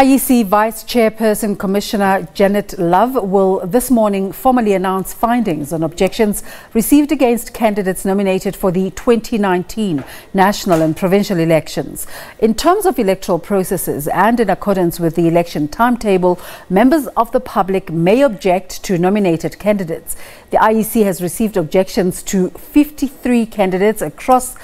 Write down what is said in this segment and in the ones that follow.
IEC Vice Chairperson Commissioner Janet Love will this morning formally announce findings on objections received against candidates nominated for the 2019 National and Provincial Elections. In terms of electoral processes and in accordance with the election timetable, members of the public may object to nominated candidates. The IEC has received objections to 53 candidates across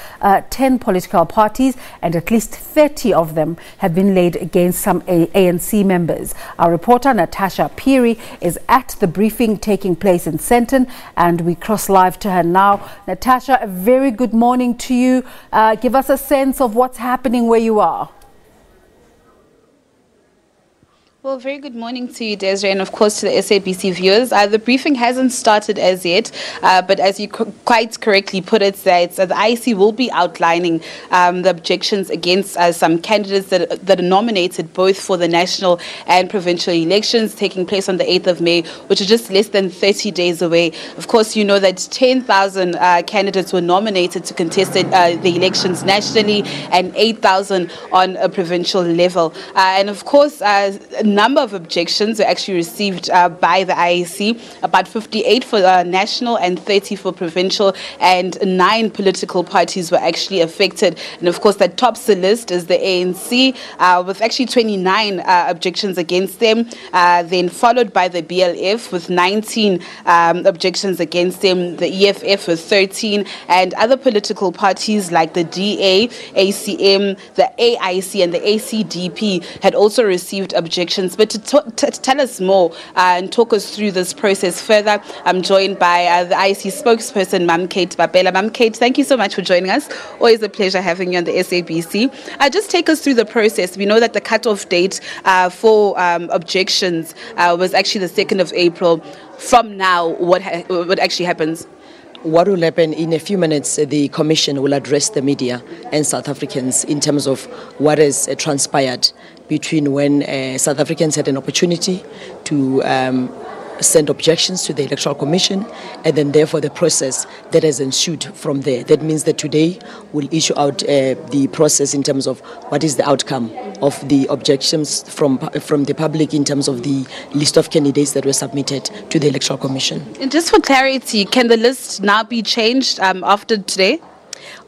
10 political parties, and at least 30 of them have been laid against some ANC members. Our reporter Natasha Phiri is at the briefing taking place in Sandton, and we cross live to her now. Natasha, a very good morning to you. Give us a sense of what's happening where you are. Well, very good morning to you, Desiree, and of course to the SABC viewers. The briefing hasn't started as yet, but as you quite correctly put it, that the IEC will be outlining the objections against some candidates that are nominated both for the national and provincial elections taking place on the 8th of May, which is just less than 30 days away. Of course, you know that 10,000 candidates were nominated to contest the elections nationally and 8,000 on a provincial level. And of course, number of objections were actually received by the IEC, about 58 for national and 30 for provincial, and 9 political parties were actually affected. And of course, that tops the list is the ANC with actually 29 objections against them, then followed by the BLF with 19 objections against them, the EFF with 13, and other political parties like the DA, ACM, the AIC and the ACDP had also received objections. But to tell us more and talk us through this process further, I'm joined by the IEC spokesperson, Mam Kate Babela. Mam Kate, thank you so much for joining us. Always a pleasure having you on the SABC. Just take us through the process. We know that the cutoff date for objections was actually the 2nd of April. From now, what actually happens? What will happen in a few minutes, the Commission will address the media and South Africans in terms of what has transpired between when South Africans had an opportunity to send objections to the Electoral Commission, and then therefore the process that has ensued from there. That means that today we'll issue out the process in terms of what is the outcome of the objections from the public in terms of the list of candidates that were submitted to the Electoral Commission. And just for clarity, can the list now be changed after today?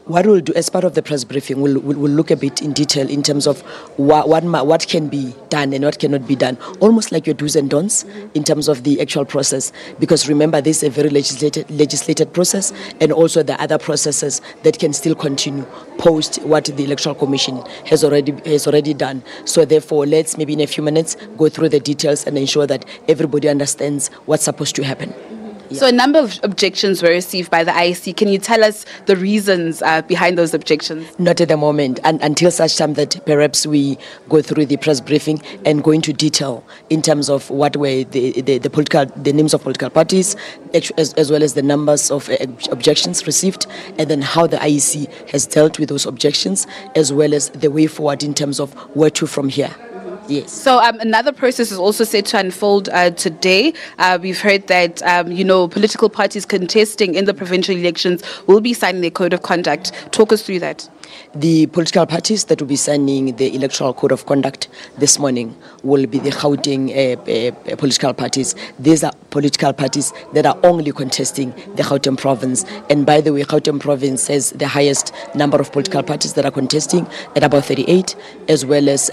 What we'll do as part of the press briefing, we'll look a bit in detail in terms of what can be done and what cannot be done, almost like your do's and don'ts in terms of the actual process. Because remember, this is a very legislated process, and also the other processes that can still continue post what the Electoral Commission has already done. So therefore, let's maybe in a few minutes go through the details and ensure that everybody understands what's supposed to happen. Yeah. So a number of objections were received by the IEC. Can you tell us the reasons behind those objections? Not at the moment, and until such time that perhaps we go through the press briefing and go into detail in terms of what were the names of political parties, as well as the numbers of objections received, and then how the IEC has dealt with those objections, as well as the way forward in terms of where to from here. Yes. So another process is also set to unfold today. We've heard that, political parties contesting in the provincial elections will be signing their code of conduct. Talk us through that. The political parties that will be signing the electoral code of conduct this morning will be the Gauteng political parties. These are political parties that are only contesting the Gauteng province. And by the way, Gauteng province has the highest number of political parties that are contesting at about 38, as well as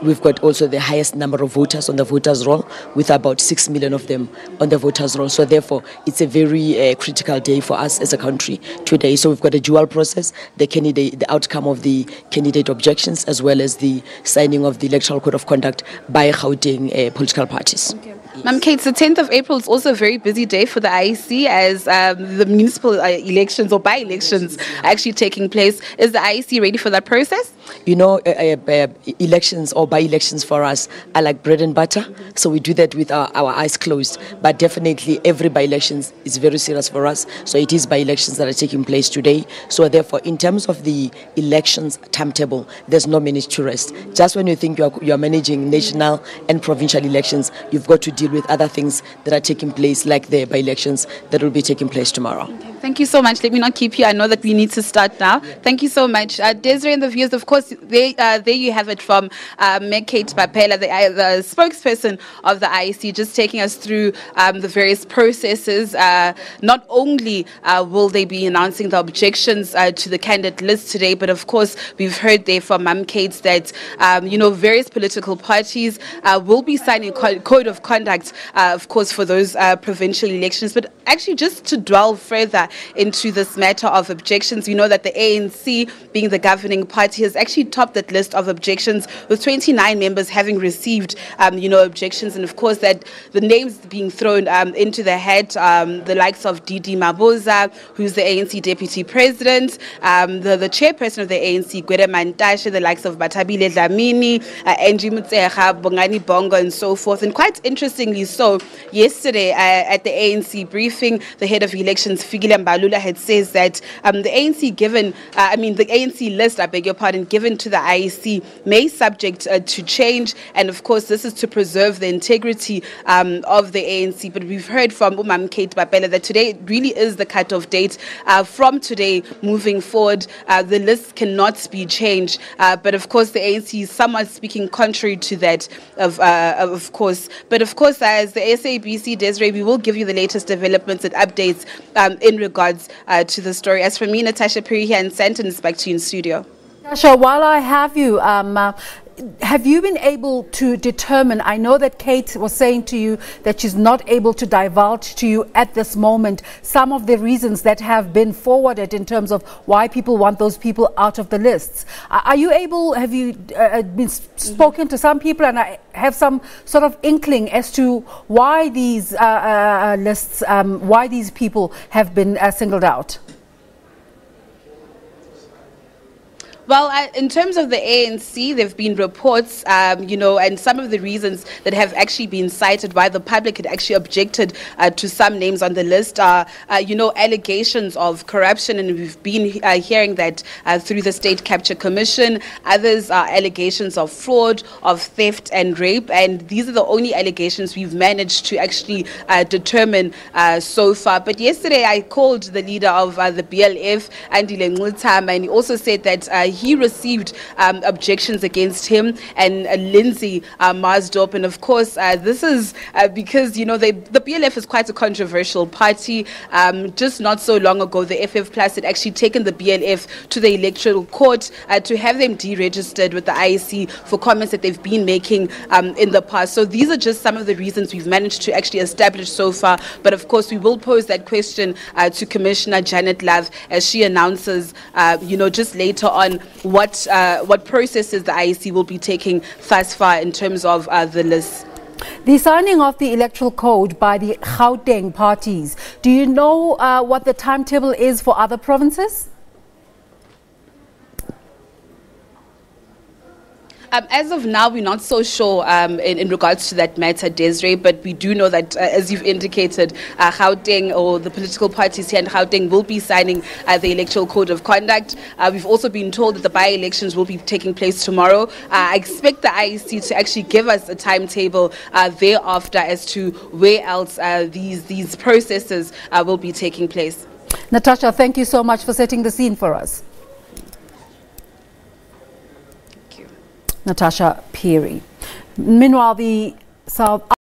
we've got also the highest number of voters on the voters roll, with about 6 million of them on the voters roll. So therefore, it's a very critical day for us as a country today. So we've got a dual process, the outcome of the candidate objections, as well as the signing of the electoral code of conduct by Gauteng political parties. Okay. Mam Kate, the 10th of April is also a very busy day for the IEC as the municipal elections or by-elections are actually taking place. Is the IEC ready for that process? You know, elections or by-elections for us are like bread and butter, so we do that with our eyes closed. But definitely every by-elections is very serious for us, so it is by-elections that are taking place today. So therefore, in terms of the elections timetable, there's no minute to rest. Just when you think you are managing national and provincial elections, you've got to deal with other things that are taking place, like the by-elections that will be taking place tomorrow. Okay. Thank you so much. Let me not keep you. I know that we need to start now. Thank you so much. Desiree and the viewers, of course, there you have it from Kate Bapela, the spokesperson of the IEC, just taking us through the various processes. Not only will they be announcing the objections to the candidate list today, but of course, we've heard there from Kate that, various political parties will be signing a code of conduct, of course, for those provincial elections. But actually, just to dwell further into this matter of objections, we know that the ANC, being the governing party, has actually topped that list of objections, with 29 members having received, objections, and of course that the names being thrown into the hat, the likes of Didi Mabuza, who's the ANC deputy president, the chairperson of the ANC, Gwede Mantashe, the likes of Batabile Dlamini, Angie Mutseha, Bongani Bongo, and so forth. And quite interestingly so, yesterday at the ANC briefing, the head of elections, Fikile Mbalula, had says that the ANC list, I beg your pardon, given to the IEC may subject to change, and of course this is to preserve the integrity of the ANC. But we've heard from Kate Bapela that today really is the cut-off date. From today moving forward, the list cannot be changed. But of course the ANC is somewhat speaking contrary to that, of course. But of course, as the SABC, Desiree, we will give you the latest developments and updates in regards to the story. As for me, Natasha Phiri here in Sandton, back to you in studio. Natasha, while I have you, have you been able to determine, I know that Kate was saying to you that she's not able to divulge to you at this moment some of the reasons that have been forwarded in terms of why people want those people out of the lists. Have you been spoken to some people and I have some sort of inkling as to why these lists, why these people have been singled out? Well, in terms of the ANC, there have been reports, and some of the reasons that have actually been cited why the public had actually objected to some names on the list are, allegations of corruption, and we've been hearing that through the State Capture Commission. Others are allegations of fraud, of theft and rape, and these are the only allegations we've managed to actually determine so far. But yesterday I called the leader of the BLF, Andile Ngulitama, and he also said that he received objections against him and Lindsay Marsdorp. And of course, this is because, the BLF is quite a controversial party. Just not so long ago, the FF Plus had actually taken the BLF to the Electoral Court to have them deregistered with the IEC for comments that they've been making in the past. So these are just some of the reasons we've managed to actually establish so far. But of course, we will pose that question to Commissioner Janet Love as she announces, just later on what processes the IEC will be taking thus far in terms of the list. The signing of the electoral code by the Gauteng parties, do you know what the timetable is for other provinces? As of now, we're not so sure in regards to that matter, Desiree, but we do know that, as you've indicated, Gauteng, or the political parties here in Gauteng, will be signing the Electoral Code of Conduct. We've also been told that the by-elections will be taking place tomorrow. I expect the IEC to actually give us a timetable thereafter as to where else these processes will be taking place. Natasha, thank you so much for setting the scene for us. Natasha Phiri. Meanwhile, the South